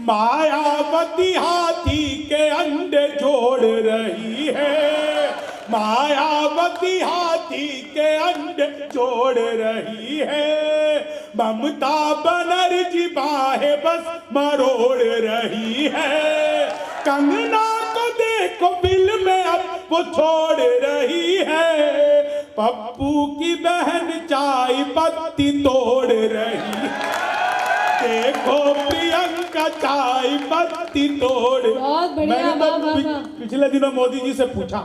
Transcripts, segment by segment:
मायावती हाथी के अंडे जोड़ रही है, मायावती हाथी के अंडे जोड़ रही है, ममता बनर्जी बाहें बस मरोड़ रही है, कंगना को देखो बिल में अब वो छोड़ रही है, पप्पू की बहन चाय पत्ती तोड़ रही है, देखो प्रियंका चाय पत्ती तोड़। मैंने तो पिछले दिनों मोदी जी से पूछा,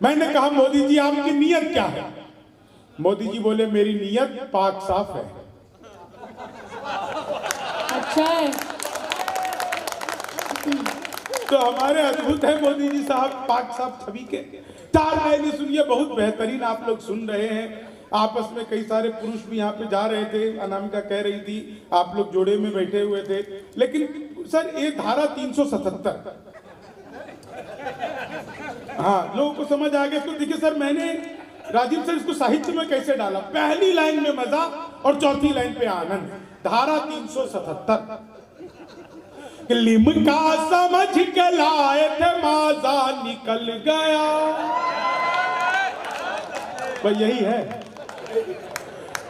मैंने कहा मोदी जी आपकी नीयत क्या है? मोदी जी बोले मेरी नीयत पाक साफ है। अच्छा है। तो हमारे अद्भुत है मोदी जी साहब, पाक साफ छवि के। 4 लाइनें सुनिए, बहुत बेहतरीन आप लोग सुन रहे हैं। आपस में कई सारे पुरुष भी यहाँ पे जा रहे थे, अनामिका कह रही थी, आप लोग जोड़े में बैठे हुए थे। लेकिन सर ये धारा 377, हाँ लोगों को समझ आ गया। तो देखिए सर, मैंने राजीव सर इसको साहित्य में कैसे डाला, पहली लाइन में मजा और चौथी लाइन पे आनंद। धारा 377, लिमका समझ के लाए थे माजा निकल गया, भाई यही है।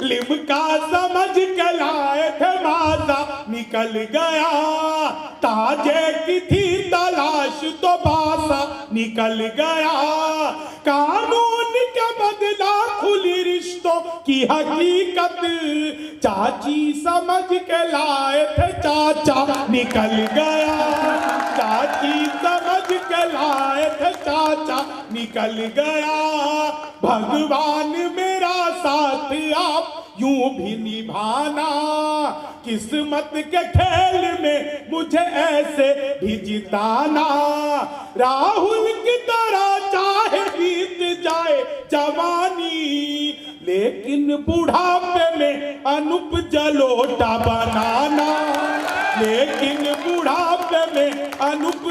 लिमका समझ के लाए थे माजा निकल गया, ताजे की थी तलाश तो बासा निकल गया, कानून के बदला खुली रिश्तों की हकीकत, चाची समझ के लाए थे चाचा निकल गया, चाची समझ के लाए थे चाचा निकल गया, भगवान मेरा साथ आप यूं भी निभाना, किस्मत के खेल में मुझे ऐसे भी जिताना, राहुल की तरह चाहे बीत जाए जवानी, लेकिन बुढ़ापे में अनूप जलोटा बनाना, लेकिन बुढ़ापे में अनूप।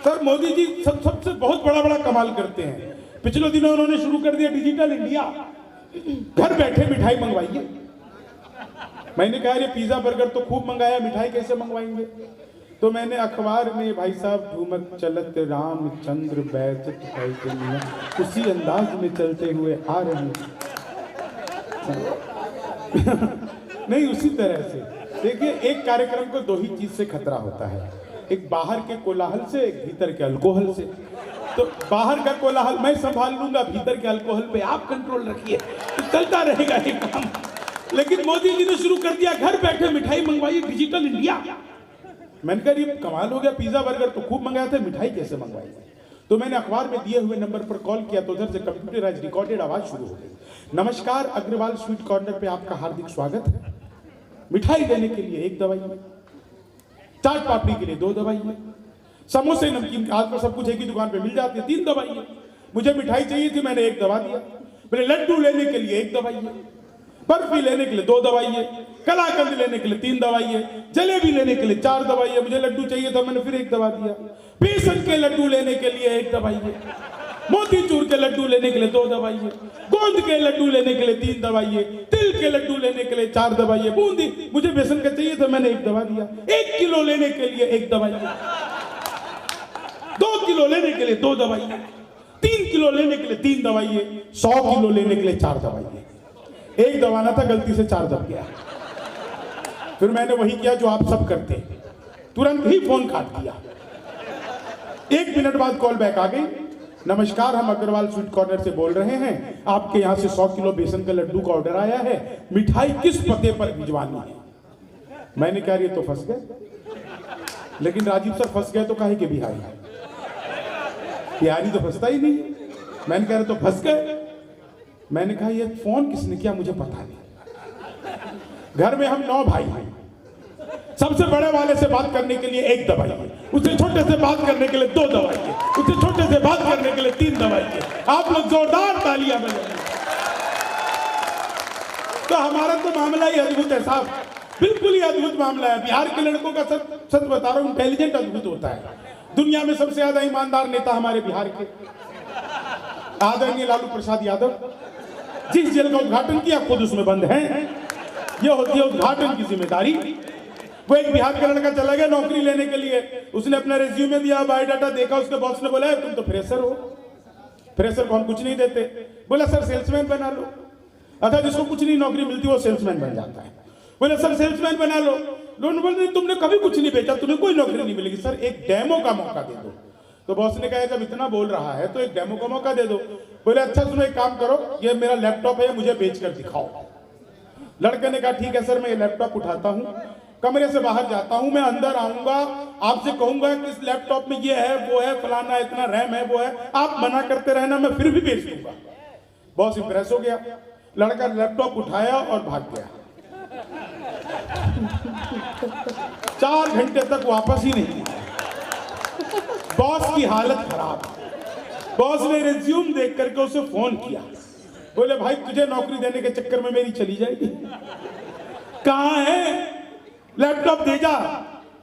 सर मोदी जी सबसे बहुत बड़ा कमाल करते हैं। पिछले दिनों उन्होंने शुरू कर दिया डिजिटल इंडिया, घर बैठे मिठाई मंगवाइए। मैंने कहा ये पिज्जा बर्गर तो खूब मंगाया, मिठाई कैसे मंगवाएंगे? तो मैंने अखबार में भाई साहब झूमत चलत रामचंद्र बैठत उसी अंदाज में चलते हुए आ रहे हैं नहीं उसी तरह से। देखिए एक कार्यक्रम को 2 ही चीज से खतरा होता है, एक बाहर के कोलाहल से, एक भीतर के अल्कोहल से। तो बाहर का कोलाहल मैं संभाल लूंगा, भीतर के अल्कोहल पे आप कंट्रोल रखिए, तो चलता रहेगा ये काम। लेकिन मोदी जी ने शुरू कर दिया घर बैठे मिठाई मंगवाइए, डिजिटल इंडिया। मैंने कहा ये कमाल हो गया, पिज्जा बर्गर तो खूब मंगाया था, मिठाई कैसे मंगवाई? तो मैंने अखबार में दिए हुए नंबर पर कॉल किया तो उधर से कंप्यूटराइज्ड रिकॉर्डेड आवाज शुरू हो गई। नमस्कार, अग्रवाल स्वीट कॉर्नर पे आपका हार्दिक स्वागत है। मिठाई देने के लिए 1 दवाई है, चाट पापड़ी के लिए 2 दवाई है, समोसे नमकीन आजकल सब कुछ एक ही दुकान पे मिल जाती है, 3 दवाई है। मुझे मिठाई चाहिए थी, मैंने 1 दवा दिया। मेरे लड्डू लेने के लिए 1 दवाई है, बर्फी लेने के लिए 2 दवाई है, कलाकंद लेने के लिए 3 दवाई है, जलेबी लेने के लिए 4 दवाई है। मुझे लड्डू चाहिए था, मैंने फिर 1 दवा दिया। बेसन के लड्डू लेने के लिए 1 दवाई है, मोतीचूर के लड्डू लेने के लिए 2 दवाई है, गोंद के लड्डू लेने के लिए 3 दवाई है, तिल के लड्डू लेने के लिए 4 दवाई है, बूंदी मुझे बेसन का चाहिए था, मैंने 1 दवा दिया। 1 किलो लेने के लिए 1 दवाई है, 2 किलो लेने के लिए 2 दवाई है, 3 किलो लेने के लिए 3 दवाई है, 100 किलो लेने के लिए 4 दवाई है। 1 दवाना था, गलती से 4 दब गया। फिर मैंने वही किया जो आप सब करते हैं, तुरंत ही फोन काट दिया। 1 मिनट बाद कॉल बैक आ गई। नमस्कार, हम अग्रवाल स्वीट कॉर्नर से बोल रहे हैं, आपके यहाँ से 100 किलो बेसन का लड्डू का ऑर्डर आया है, मिठाई किस पते पर भिजवानी है? मैंने कहा ये तो फंस गए। लेकिन राजीव सर फंस गए तो काहे के बिहारी, बिहारी तो फंसता ही नहीं। मैंने कह रहे तो फंस गए। मैंने कहा ये फोन किसने किया मुझे पता नहीं। घर में हम 9 भाई हैं, सबसे बड़े वाले से बात करने के लिए 1 दवाई है, उससे छोटे से बात करने के लिए 2 दवाई है, उससे छोटे से बात करने के लिए 3 दवाई है। आप लोग जोरदार तालियां बजाइए। तो हमारा तो मामला ही अद्भुत है साहब, बिल्कुल ही अद्भुत मामला है। बिहार के लड़कों का सच बता रहा हूं, इंटेलिजेंट अद्भुत होता है। दुनिया में सबसे ज्यादा ईमानदार नेता हमारे बिहार के आदरणीय लालू प्रसाद यादव। जिस जेल का उद्घाटन किया खुद उसमें बंद हैं, यह होती है उद्घाटन की जिम्मेदारी। वो एक बिहार का लड़का चला गया नौकरी लेने के लिए, उसने अपना रिज्यूमे दिया, बायोडाटा देखा, उसके बॉस ने बोला तुम तो फ्रेशर हो, फ्रेशर को हम कुछ नहीं देते। बोला सर सेल्समैन बना लो। अच्छा जिसको कुछ नहीं नौकरी मिलती वो सेल्समैन बन जाता है। बोले सर सेल्समैन बना लो। लोग बोले तुमने कभी कुछ नहीं बेचा, तुम्हें कोई नौकरी नहीं मिलेगी। सर एक डेमो का मौका दे दो। तो बॉस ने कहा जब इतना बोल रहा है तो एक डेमो का मौका दे दो। बोले अच्छा सुनो एक काम करो, ये मेरा लैपटॉप है, मुझे बेच कर दिखाओ। लड़के ने कहा ठीक है सर, मैं ये लैपटॉप उठाता हूँ, कमरे से बाहर जाता हूँ, मैं अंदर आऊंगा, आपसे कहूंगा कि इस लैपटॉप में ये है वो है फलाना, इतना रैम है वो है, आप मना करते रहना, मैं फिर भी बेच दूंगा। बॉस इंप्रेस हो गया, लड़का लैपटॉप उठाया और भाग गया। 4 घंटे तक वापस ही नहीं। बॉस की हालत खराब। बॉस ने रिज्यूम देख करके उसे फोन किया, बोले भाई तुझे नौकरी देने के चक्कर में मेरी चली जाएगी, कहां है लैपटॉप दे जा।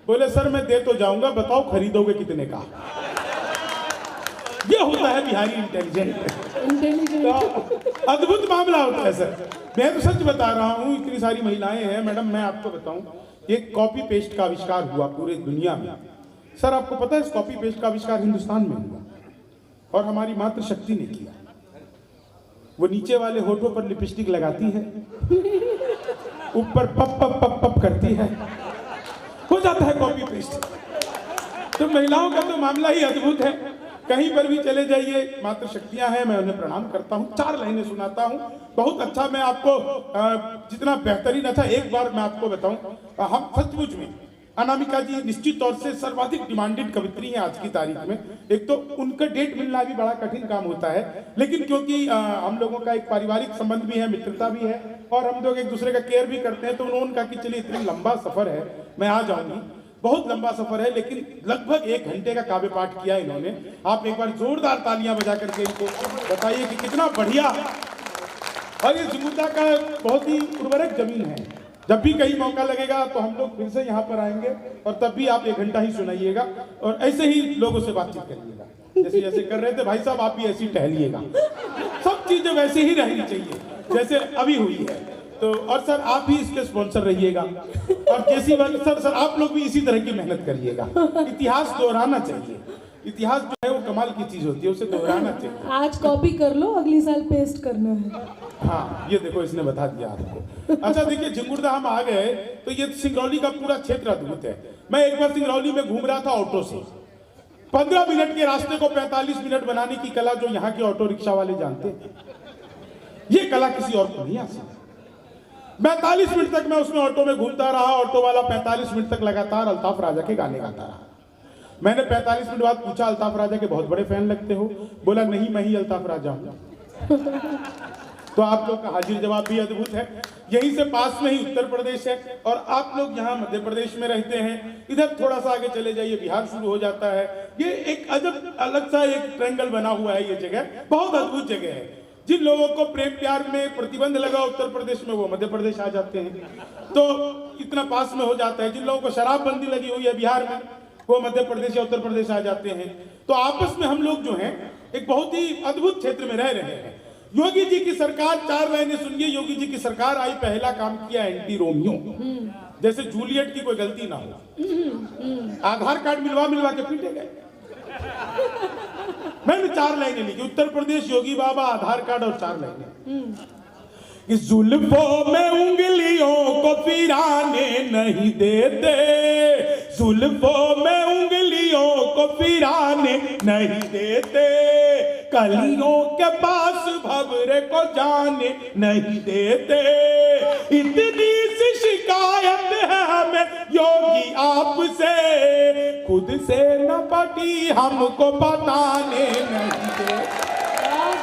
बोले सर मैं दे तो जाऊंगा, बताओ खरीदोगे कितने का। ये होता है बिहारी इंटेलिजेंट। तो अद्भुत मामला होता है सर। मैं तो सच बता रहा हूं, इतनी सारी महिलाएं हैं मैडम, मैं आपको बताऊं ये कॉपी पेस्ट का आविष्कार हुआ पूरे दुनिया में। सर आपको पता है इस कॉपी पेस्ट का आविष्कार हिंदुस्तान में हुआ और हमारी मातृशक्ति ने किया। वो नीचे वाले होठों पर लिपस्टिक लगाती है, ऊपर पप पप पप पप करती है, हो जाता है कॉपी पेस्ट। तो महिलाओं का तो मामला ही अद्भुत है। कहीं पर भी चले जाइए मातृशक्तियां हैं, मैं उन्हें प्रणाम करता हूं, 4 लाइनें सुनाता हूं, बहुत अच्छा। मैं आपको जितना बेहतरीन अच्छा एक बार मैं आपको बताऊं, हम सचमुच में अनामिका जी निश्चित तौर से सर्वाधिक डिमांडेड कवित्री हैं आज की तारीख में। एक तो उनका डेट मिलना भी बड़ा कठिन काम होता है, लेकिन क्योंकि हम लोगों का एक पारिवारिक संबंध भी है, मित्रता भी है और हम लोग एक दूसरे का केयर भी करते हैं, तो उन्होंने कहा कि चलिए इतना लंबा सफर है, मैं आ जाऊंगी। बहुत लंबा सफर है, लेकिन लगभग 1 घंटे का काव्य पाठ किया इन्होंने। आप एक बार जोरदार तालियां बजा करके इनको बताइए कि कितना बढ़िया। और ये झिंगुरदा का बहुत ही उर्वरक जमीन है। जब भी कहीं मौका लगेगा तो हम लोग फिर से यहाँ पर आएंगे और तब भी आप 1 घंटा ही सुनाइएगा और ऐसे ही लोगों से बातचीत करिएगा जैसे जैसे कर रहे थे भाई साहब। आप भी ऐसी टहलिएगा, सब चीजें वैसे ही रहनी चाहिए जैसे अभी हुई है। तो और सर आप भी इसके स्पॉन्सर रहिएगा और जैसी सर आप लोग भी इसी तरह की मेहनत करिएगा। इतिहास दोहराना चाहिए, इतिहास जो है वो कमाल की चीज होती है, उसे दोहराना चाहिए। आज कॉपी कर लो, अगली साल पेस्ट करना है। हाँ ये देखो इसने बता दिया आपको। अच्छा देखिए झिंगुरदा हम आ गए तो ये सिंगरौली का पूरा क्षेत्र अद्भुत है। मैं एक बार सिंगरौली में घूम रहा था ऑटो से, 15 मिनट के रास्ते को 45 मिनट बनाने की कला जो यहाँ के ऑटो रिक्शा वाले जानते हैं, ये कला किसी और को नहीं आ सकती। 45 मिनट तक मैं उसमें ऑटो में घूमता रहा, ऑटो वाला 45 मिनट तक लगातार अल्ताफ राजा के गाने गाता रहा। मैंने 45 मिनट बाद पूछा अल्ताफ राजा के बहुत बड़े फैन लगते हो? बोला नहीं मैं ही अल्ताफ राजा हूं। तो आप लोग का हाजिर जवाब भी अद्भुत है। यहीं से पास में ही उत्तर प्रदेश है और आप लोग यहाँ मध्य प्रदेश में रहते हैं। इधर थोड़ा सा आगे चले जाइए बिहार शुरू हो जाता है। ये एक अजब अलग सा एक ट्रायंगल बना हुआ है, ये जगह बहुत अद्भुत जगह है। जिन लोगों को प्रेम प्यार में प्रतिबंध लगा उत्तर प्रदेश में वो मध्य प्रदेश आ जाते हैं, तो इतना पास में हो जाता है। जिन लोगों को शराबबंदी लगी हुई है बिहार में वो मध्य प्रदेश या उत्तर प्रदेश आ जाते हैं। तो आपस में हम लोग जो हैं एक बहुत ही अद्भुत क्षेत्र में रह रहे हैं। योगी जी की सरकार, 4 लाइनें सुनिए। योगी जी की सरकार आई, पहला काम किया एंटी रोमियो, जैसे जूलियट की कोई गलती ना हो। आधार कार्ड मिलवा के पीटे गए। मैंने 4 लाइनें लिखी, उत्तर प्रदेश योगी बाबा, आधार कार्ड और 4 लाइनें। इस जुल्फों में उंगलियों को फिराने नहीं देते, जुल्फों में उंगलियों को फिराने नहीं देते, कलियों के पास भंवरे को जाने नहीं देते। इतनी सी शिकायत है हमें योगी आपसे, खुद से न पटी हमको बताने नहीं देते,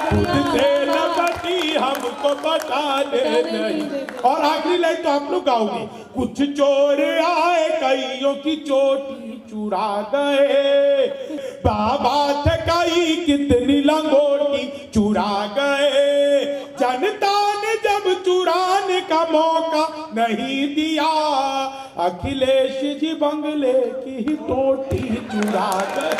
खुद से न पटी हमको बताने नहीं। और आखिरी लाइन तो आप लोग गाओगे, कुछ चोर आए कईयों की चोटी चुरा गए, बाबा थे कई कितनी लंगोटी चुरा गए। जनता ने जब चुराने का मौका नहीं दिया, अखिलेश जी बंगले की टोटी चुरा गए,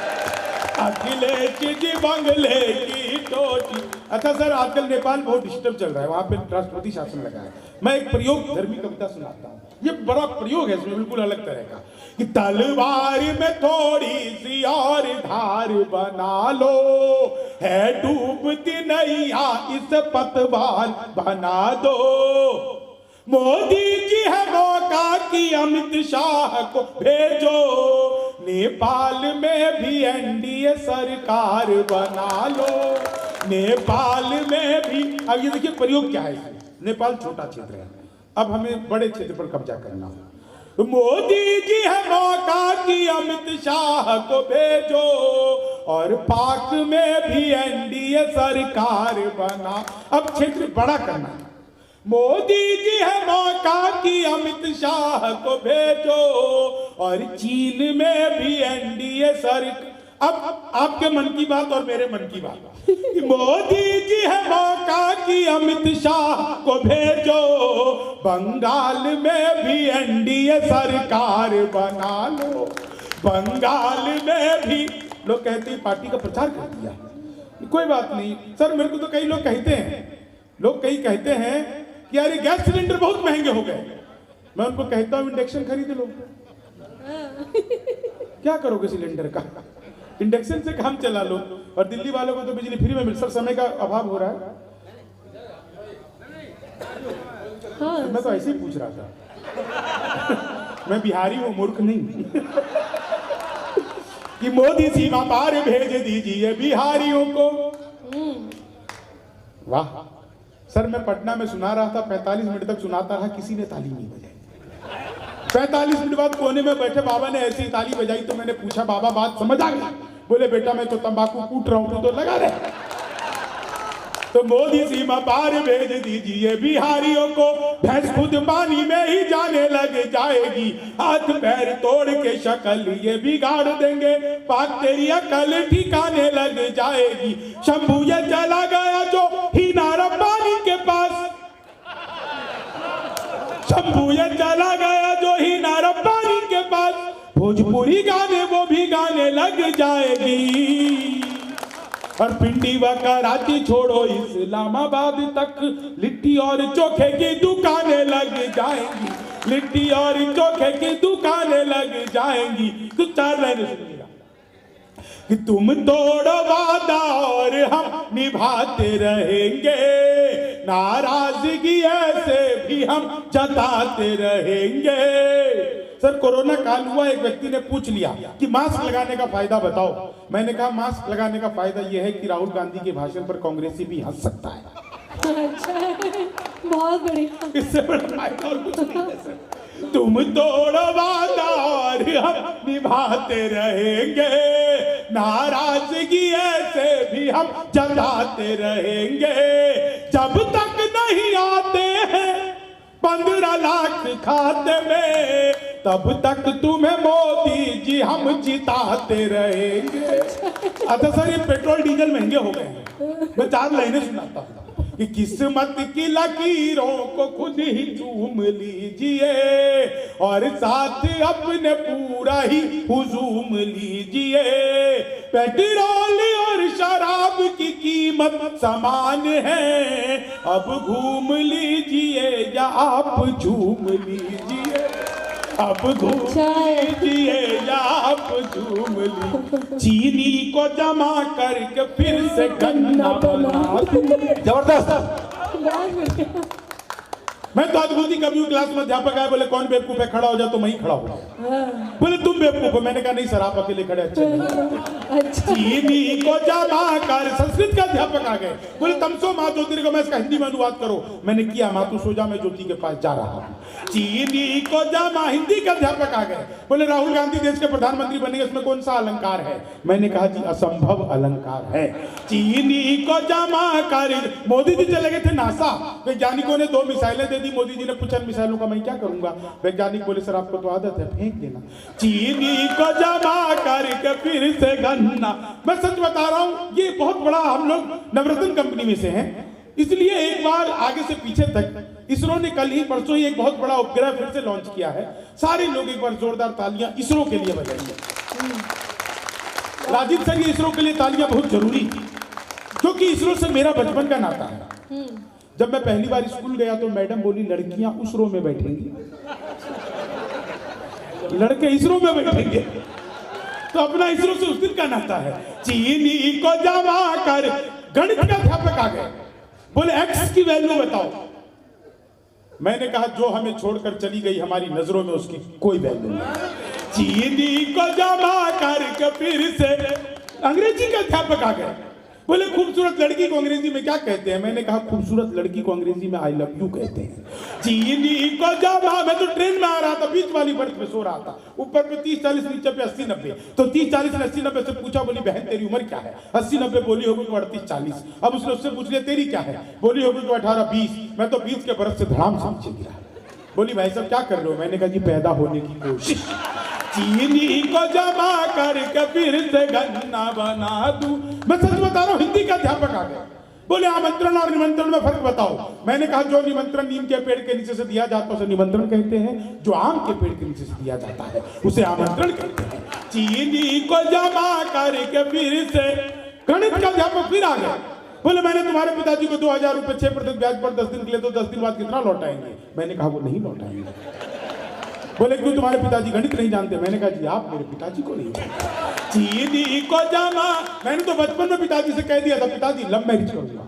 अखिलेश जी बंगले की टोटी। अच्छा सर, आजकल नेपाल बहुत डिस्टर्ब चल रहा है, वहां पे राष्ट्रपति शासन लगा है। मैं एक प्रयोग धर्मी कविता सुनाता हूँ, ये बड़ा प्रयोग है, इसमें बिल्कुल अलग तरह का। कि तलवार में थोड़ी सी और धार बना लो, है डूबती नैया इस पतवार बना दो। मोदी जी है मौका कि अमित शाह को भेजो, नेपाल में भी एनडीए सरकार बना लो, नेपाल में भी। अब ये देखिए प्रयोग क्या है, नेपाल छोटा क्षेत्र है, अब हमें बड़े क्षेत्र पर कब्जा करना है। मोदी जी है मौका कि अमित शाह को भेजो, और पाक में भी एनडीए सरकार बना। अब क्षेत्र बड़ा करना है। मोदी जी है मौका कि अमित शाह को भेजो, और चीन में भी एनडीए सरकार। अब आपके मन की बात और मेरे मन की बात। मोदी जी है मौका कि अमित शाह को भेजो, बंगाल में भी एनडीए सरकार बना लो, बंगाल में भी। लोग कहते हैं पार्टी का प्रचार कर दिया, कोई बात नहीं सर। मेरे को तो कई लोग कहते हैं कि यार ये गैस सिलेंडर बहुत महंगे हो गए। मैं उनको कहता हूँ इंडक्शन खरीद लो। क्या करोगे सिलेंडर का, इंडक्शन से काम चला लो। और दिल्ली वालों को तो बिजली फ्री में मिल, सर समय का अभाव हो रहा है। हाँ, मैं तो ऐसे ही पूछ रहा था। मैं बिहारी हूँ, मूर्ख नहीं। कि मोदी सीमा पार भेज दीजिए बिहारियों को। वाह सर, मैं पटना में सुना रहा था, 45 मिनट तक सुनाता रहा, किसी ने ताली नहीं बजाई। 45 मिनट बाद कोने में बैठे बाबा ने ऐसी ताली बजाई, तो मैंने पूछा बाबा बात समझ आ गई? बोले बेटा मैं तो तंबाकू कूट रहा हूं, तो लगा रहे। तो मोदी सीमा पार भेज दीजिए बिहारियों को, भैंस खुद पानी में ही जाने लग जाएगी, हाथ पैर तोड़ के शक्ल ये बिगाड़ देंगे, पाक तेरी अकल ठिकाने लग जाएगी। शंभू ये चला गया जो हीना रब्बानी के पास, शंभू ये चला गया जो हीना रब्बानी के पास, भोजपुरी गाने वो भी गाने लग जाएगी। और पिंडी व कराची छोड़ो इस्लामाबाद तक, लिट्टी और चोखे की दुकानें लग जाएंगी, लिट्टी और चोखे की दुकानें लग जाएंगी। कुछ 4 लाइनें सुनिएगा। कि तुम तोड़ो वादा और हम निभाते रहेंगे, नाराजगी ऐसे भी हम जताते रहेंगे। सर कोरोना काल हुआ, एक व्यक्ति ने पूछ लिया कि मास्क लगाने का फायदा बताओ। मैंने कहा मास्क लगाने का फायदा यह है कि राहुल गांधी के भाषण पर कांग्रेसी भी हंस सकता है। अच्छा, बहुत बढ़िया, इससे बड़ा फायदा और कुछ नहीं है सर। तुम तोड़ो वादा और हम निभाते रहेंगे, नाराजगी ऐसे भी हम जताते रहेंगे, जब तक नहीं आते हैं 15 लाख खाते में, तब तक तुम्हें मोदी जी हम जिताते रहेंगे। अच्छा सर, ये पेट्रोल डीजल महंगे हो गए हैं। मैं 4 लाइनें सुनाता हूँ। कि किस्मत की लकीरों को खुद ही चूम लीजिए, और साथ अपने पूरा ही हुजूम लीजिए। पेट्रोल और शराब की कीमत समान है, अब घूम लीजिए या आप झूम लीजिए, अब घूम लीजिए या आप झूम लीजिए। चीनी को जमा करके फिर से गन्ना बना। जबरदस्त। मैं तो अद्भुत कभी क्लास में अध्यापक आए, बोले कौन बेवकूफ है, खड़ा हो जा, तो मैं ही खड़ा हो गया। बोले तुम बेवकूफ हो। मैंने कहा नहीं सर, आप अकेले खड़े अच्छे नहीं। चीनी को जमा कर, संस्कृत का अध्यापक आ गए, बोले तमसो माँ ज्योतिर्गमय, इसका हिंदी में अनुवाद करो। मैंने किया, माँ तू सो जा, मैं ज्योति के पास जा रहा हूँ। चीनी को जमा, हिंदी के अध्यापक आ गए, बोले राहुल गांधी देश के प्रधानमंत्री बनेंगे, इसमें कौन सा अलंकार है? मैंने कहा जी असंभव अलंकार है। चीनी को जमा कर, मोदी जी चले गए थे नासा, वैज्ञानिकों ने 2 मिसाइलें दे दी। मोदी जी ने पूछा मिसाइलों का मैं क्या करूंगा? वैज्ञानिक बोले सर आपको तो आदत है, फेंक देना। चीनी को जमा करके फिर से गन्ना। मैं सच बता रहा हूं, ये बहुत बड़ा, हम लोग नवरत्न कंपनी में से हैं, इसलिए एक बार आगे से पीछे तक इसरो ने कल ही परसों ही एक बहुत बड़ा उपग्रह फिर से लॉन्च किया है। सारे लोग एक बार जोरदार तालियां इसरो के लिए बजाइए। राजीव सर, ये इसरो के लिए तालियां बहुत जरूरी। क्योंकि इसरो से मेरा बचपन का नाता है। जब मैं पहली बार स्कूल गया तो मैडम बोली लड़कियां उस रो में बैठेंगी, लड़के इस रो में बैठेंगे। तो अपना इसरो से उस दिन का नाता है। चीनी को जमा कर गणित का अध्यापक आ गए, बोले एक्स की वैल्यू बताओ। मैंने कहा जो हमें छोड़कर चली गई हमारी नजरों में उसकी कोई वैल्यू नहीं। चीनी को जमा कर फिर से अंग्रेजी के अध्यापक आ गए, बोले खूबसूरत लड़की को अंग्रेजी में क्या कहते हैं। मैंने कहा खूबसूरत लड़की को अंग्रेजी में आई लव यू कहते हैं। चीनी को जमा, मैं तो ट्रेन में आ रहा था, बीच वाली बर्थ में सो रहा था, ऊपर पे 30-40 नीचे पे 80-90। तो 30-40 ने 80-90 से पूछा, बोली बहन तेरी उम्र क्या है। 80-90 बोली होगी तो 38-40। अब उसने उससे पूछ लिया तेरी क्या है, बोली होगी तो 18-20। मैं तो 20 के बरस से धड़ाम से नीचे गिरा। बोली भाई साहब क्या कर रहे हो। मैंने कहा जी पैदा होने की कोशिश। चीनी को जमा करके फिर से गन्ना बना दूं। मैं सच बता रहा हूं, हिंदी का अध्यापक आ गया, बोले आमंत्रण और निमंत्रण में फर्क बताओ। मैंने कहा जो निमंत्रण नीम के पेड़ के नीचे से दिया जाता है उसे निमंत्रण कहते हैं, जो आम के पेड़ के नीचे से दिया जाता है उसे आमंत्रण कहते हैं। चीनी को जमा करके फिर से गणित का अध्यापक फिर आ गया, बोले मैंने तुम्हारे पिताजी को 2000 रुपए 6% ब्याज पर 10 दिन के लिए, तो 10 दिन बाद कितना लौटाएंगे। मैंने कहा वो नहीं लौटाएंगे। बोले क्यों तुम्हारे पिताजी गणित नहीं जानते। मैंने कहा जी आप मेरे पिताजी को नहीं जानते। चीनी को जमा, मैंने तो बचपन में पिताजी से कह दिया था पिताजी लव मैरिज करूंगा।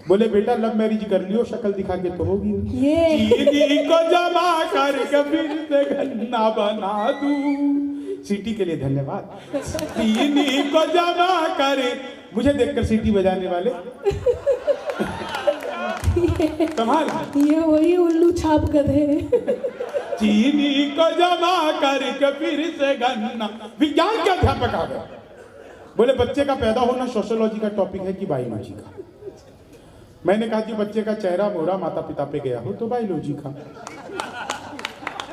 बोले बेटा लव मैरिज कर लियो, शक्ल दिखा के तो होगी। चीनी को जमा करके फिर से गन्ना बना दूं। सीटी के लिए धन्यवाद। चीनी को जमा करे, मुझे देखकर सीटी बजाने वाले संभाल, ये वही उल्लू छाप गधे। चीनी को जमा करके फिर से गन्ना। विज्ञान के अध्यापक आ गए, बोले बच्चे का पैदा होना सोशियोलॉजी का टॉपिक है कि बायोलॉजी का। मैंने कहा जी बच्चे का चेहरा मोहरा माता पिता पे गया हो तो बायोलॉजी का।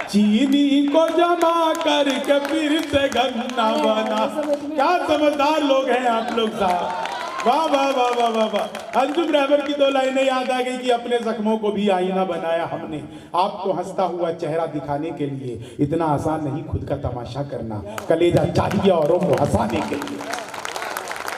चीनी को जमा करके फिर से गन्ना बना। क्या समझदार लोग हैं आप लोग साहब, वाह वाह वाह वाह वाह वाह। अंजुम रहबर की 2 लाइनें याद आ गई कि अपने जख्मों को भी आईना बनाया हमने, आपको हंसता हुआ चेहरा दिखाने के लिए। इतना आसान नहीं खुद का तमाशा करना, कलेजा चाहिए औरों को हंसाने के लिए।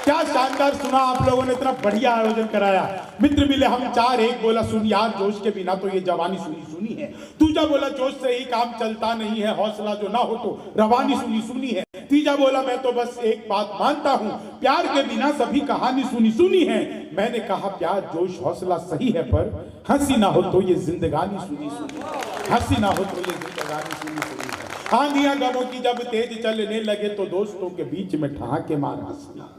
क्या शानदार सुना आप लोगों ने, इतना बढ़िया आयोजन कराया। मित्र मिले हम 4, एक बोला सुन यार जोश के बिना तो ये जवानी सुनी सुनी है। दूजा बोला जोश से ही काम चलता नहीं है, हौसला जो ना हो तो रवानी सुनी सुनी है। तीजा बोला मैं तो बस एक बात मानता हूँ, प्यार के बिना सभी कहानी सुनी सुनी है। मैंने कहा प्यार जोश हौसला सही है, पर हंसी ना हो तो ये जिंदगानी सुनी सुनी है। हंसी ना हो तो ये जिंदगानी सुनी सुनी है। आंधियां गमों की जब तेज चलने लगे तो दोस्तों के बीच में ठहाके मार हंसना।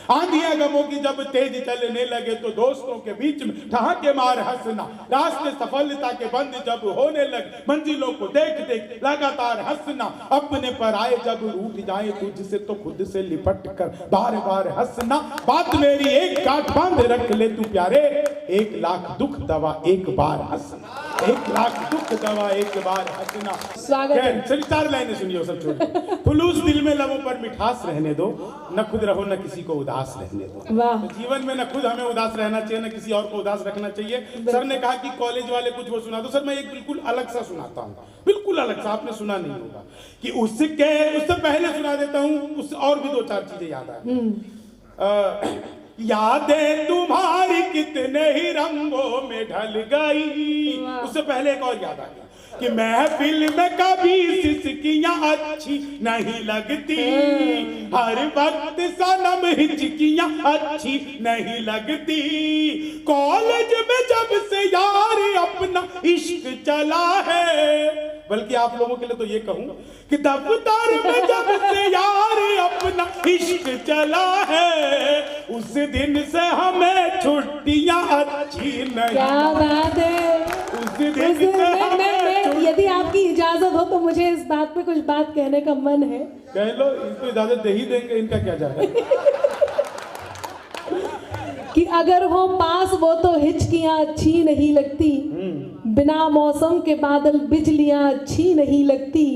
आंधियां गमों की जब तेज चलने लगे तो दोस्तों के बीच में ठहाके मार हंसना। रास्ते सफलता के बंद जब होने लगे, मंजिलों को देख देख लगातार हंसना। अपने पर आए जब रूठ जाए तुझसे तो खुद से लिपट कर बार बार हंसना। बात मेरी एक गांठ बांध रख ले तू प्यारे, 1 लाख दुख दवा एक बार हंसना। 1 लाख दुख दवा एक बार हंसना। स्वागत है। चलिए 4 लाइनें सुनिए सब छोड़। फुलूस दिल में लबों पर मिठास रहने दो, न खुद रहो न किसी को उदास रहने दो। वाह। तो जीवन में न खुद हमें उदास रहना चाहिए न किसी और को उदास रखना चाहिए। सर ने कहा कि कॉलेज वाले कुछ वो सुना दो, सर मैं एक बिल्कुल अलग सा सुनाता हूँ, बिल्कुल अलग सा, आपने सुना नहीं होगा कि उससे पहले सुना देता हूँ। उससे और भी 2-4 चीजें याद आ यादें तुम्हारी कितने ही रंगों में ढल गई। उससे पहले एक और याद आ गया कि महफिल में कभी सिसकियां अच्छी नहीं लगती, हर वक्त सनम हिचकियां अच्छी नहीं लगती। कॉलेज में जब से यार अपना इश्क चला है, बल्कि आप लोगों के लिए तो ये कहूं कि दफ्तर में जब से यार अपना इश्क चला है, उस दिन से हमें छुट्टियां अच्छी नहीं। क्या बात है। उस दिन से हमें, यदि आपकी इजाजत हो तो मुझे इस बात पे कुछ बात कहने का मन है। कह लो, इनको इजाजत दे ही देंगे, इनका क्या जा रहा है। कि अगर हो पास वो तो हिचकियां अच्छी नहीं लगती, बिना मौसम के बादल बिजलियां अच्छी नहीं लगती,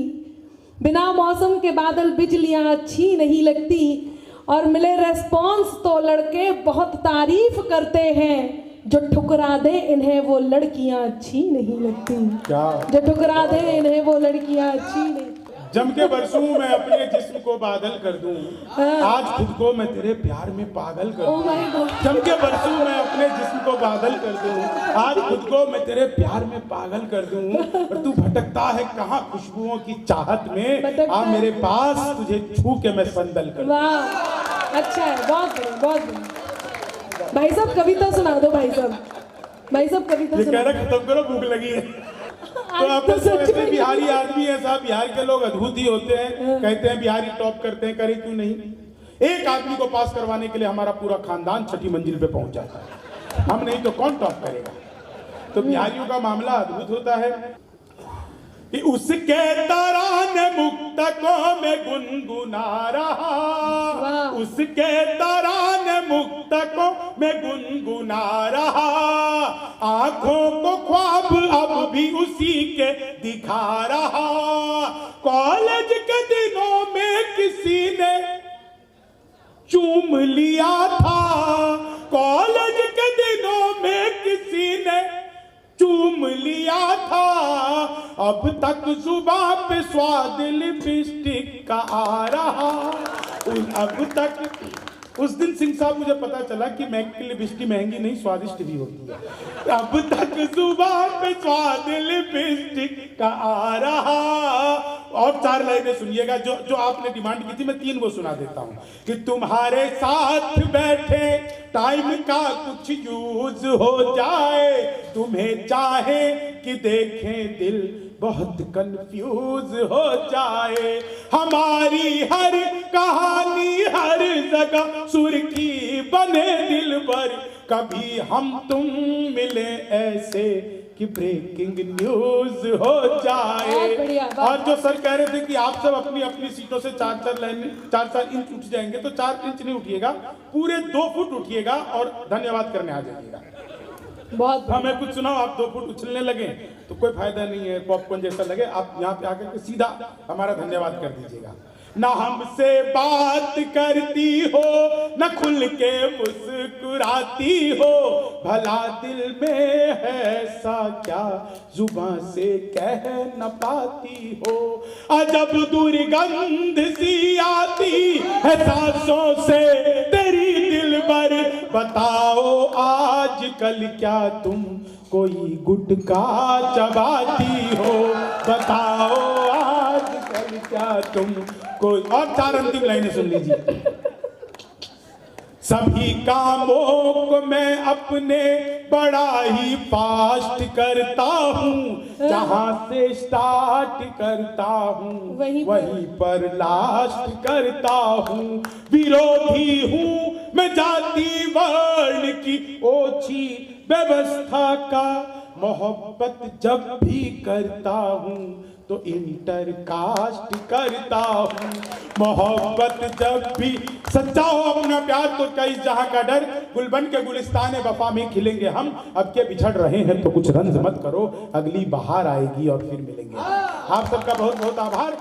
बिना मौसम के बादल बिजलियां अच्छी नहीं लगती। और मिले रेस्पॉन्स तो लड़के बहुत तारीफ करते हैं, जो ठुकरा दे इन्हें वो लड़कियां अच्छी नहीं लगती। क्या? जो ठुकरा दे इन्हें वो लड़कियां अच्छी नहीं। जम के बरसूं मैं अपने जिस्म को बादल कर दूं, आज खुद को मैं तेरे प्यार में पागल कर Oh my दूं। God. जम के बरसूं मैं अपने जिस्म को बादल कर दूं, आज खुद को मैं तेरे प्यार में पागल कर दूं। और तू भटकता है कहाँ खुशबुओं की चाहत में, भटकता आ है। मेरे पास तुझे छू के मैं संदल कर दूं। वाह, अच्छा है, बहुत बढ़िया, बहुत बढ़िया। भाई साहब कविता सुना दो, भाई साहब, भाई साहब कविता ये सुना कह रहा खत्म करो, भूख लगी है। तो आप तो सच ऐसे में बिहारी आदमी है साहब, बिहार के लोग अद्भुत ही होते हैं, कहते हैं बिहारी टॉप करते हैं, करे क्यों नहीं। एक आदमी को पास करवाने के लिए हमारा पूरा खानदान छठी मंजिल पे पहुंच जाता है, हम नहीं तो कौन टॉप करेगा। तो बिहारियों का मामला अद्भुत होता है कि उसके तराने मुक्तकों में गुनगुना रहा, उसके तराने मुक्तकों में गुनगुना रहा, आंखों को ख्वाब अब भी उसी के दिखा रहा। कॉलेज के दिनों में किसी ने चूम लिया था, कॉलेज के दिनों में किसी ने चूम लिया था, अब तक जुबां पे स्वाद लिपस्टिक का आ रहा। अब तक उस दिन सिंह साहब मुझे पता चला कि मैक की लिपस्टिक महंगी नहीं स्वादिष्ट भी होती है। अब तक जुबां पे स्वाद लिपस्टिक का आ रहा। और 4 लाइनें सुनिएगा जो जो आपने डिमांड की थी, मैं 3 वो सुना देता हूं कि तुम्हारे साथ बैठे टाइम का कुछ यूज हो जाए, तुम्हें चाहे कि देखें दिल बहुत कंफ्यूज हो जाए, हमारी हर कहानी हर जगह सुर्खी बने दिल पर, कभी हम तुम मिले ऐसे कि ब्रेकिंग न्यूज हो जाए। और जो सर कह रहे थे कि आप सब अपनी अपनी सीटों से 4 इंच उठ जाएंगे, तो 4 इंच नहीं उठिएगा, पूरे 2 फुट उठिएगा और धन्यवाद करने आ जाइएगा। बहुत हमें कुछ सुनाओ, आप 2 फुट उछलने लगे तो कोई फायदा नहीं है, पॉपकॉर्न जैसा लगे। आप यहाँ पे आकर के सीधा हमारा धन्यवाद कर दीजिएगा। ना हमसे बात करती हो, न खुल के मुस्कुराती हो, भला दिल में है ऐसा क्या जुबां से कह न पाती हो, अजब दुर्गंध सी आती है सांसों से तेरी दिल पर, बताओ आज कल क्या तुम कोई गुटखा चबाती हो, बताओ आज कल क्या तुम कोई। और 4 अंतिम लाइनें सुन लीजिए। सभी कामों को मैं अपने बड़ा ही फास्ट करता हूँ, जहाँ से स्टार्ट करता हूँ वहीं पर लास्ट करता हूँ, विरोधी हूँ मैं जाति वर्ण की ओछी व्यवस्था का, मोहब्बत जब भी करता हूँ तो इंटर कास्ट करता हूँ, मोहब्बत जब भी सच्चा हो अपना प्यार तो कई जहां का डर, गुलबन के गुलिस्तान वफा में खिलेंगे हम, अब के बिछड़ रहे हैं तो कुछ रंज मत करो, अगली बहार आएगी और फिर मिलेंगे। आप सबका बहुत बहुत आभार।